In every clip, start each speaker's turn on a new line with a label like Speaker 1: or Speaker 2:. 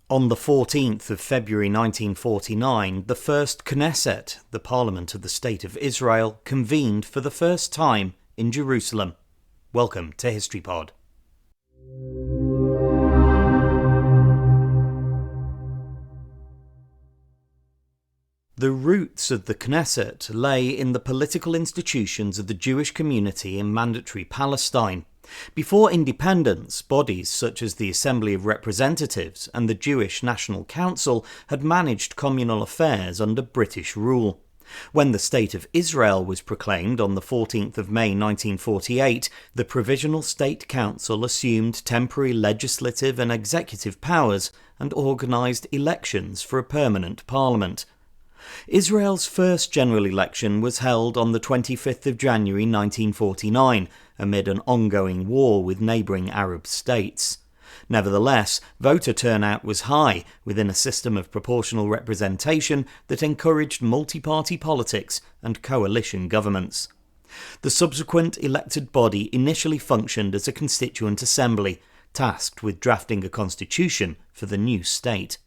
Speaker 1: On the 14th of February 1949, the first Knesset, the Parliament of the State of Israel, convened for the first time in Jerusalem. Welcome to HistoryPod. The roots of the Knesset lay in the political institutions of the Jewish community in Mandatory Palestine. Before independence, bodies such as the Assembly of Representatives and the Jewish National Council had managed communal affairs under British rule. When the State of Israel was proclaimed on the 14th of May 1948, the Provisional State Council assumed temporary legislative and executive powers and organised elections for a permanent parliament. Israel's first general election was held on the 25th of January 1949, amid an ongoing war with neighbouring Arab states. Nevertheless, voter turnout was high within a system of proportional representation that encouraged multiparty politics and coalition governments. The subsequent elected body initially functioned as a Constituent Assembly, tasked with drafting a constitution for the new state.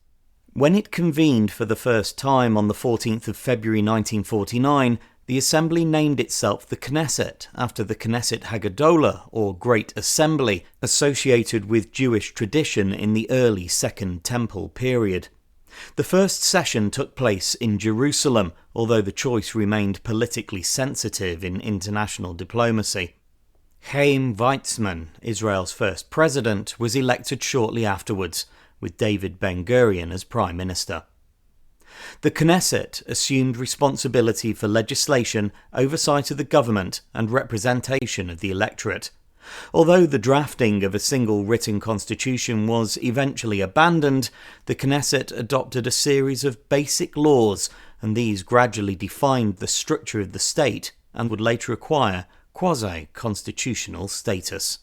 Speaker 1: When it convened for the first time on the 14th of February 1949, the Assembly named itself the Knesset after the Knesset Haggadolah, or Great Assembly, associated with Jewish tradition in the early Second Temple period. The first session took place in Jerusalem, although the choice remained politically sensitive in international diplomacy. Chaim Weizmann, Israel's first president, was elected shortly afterwards, with David Ben-Gurion as Prime Minister. The Knesset assumed responsibility for legislation, oversight of the government, and representation of the electorate. Although the drafting of a single written constitution was eventually abandoned, the Knesset adopted a series of basic laws, and these gradually defined the structure of the state and would later acquire quasi-constitutional status.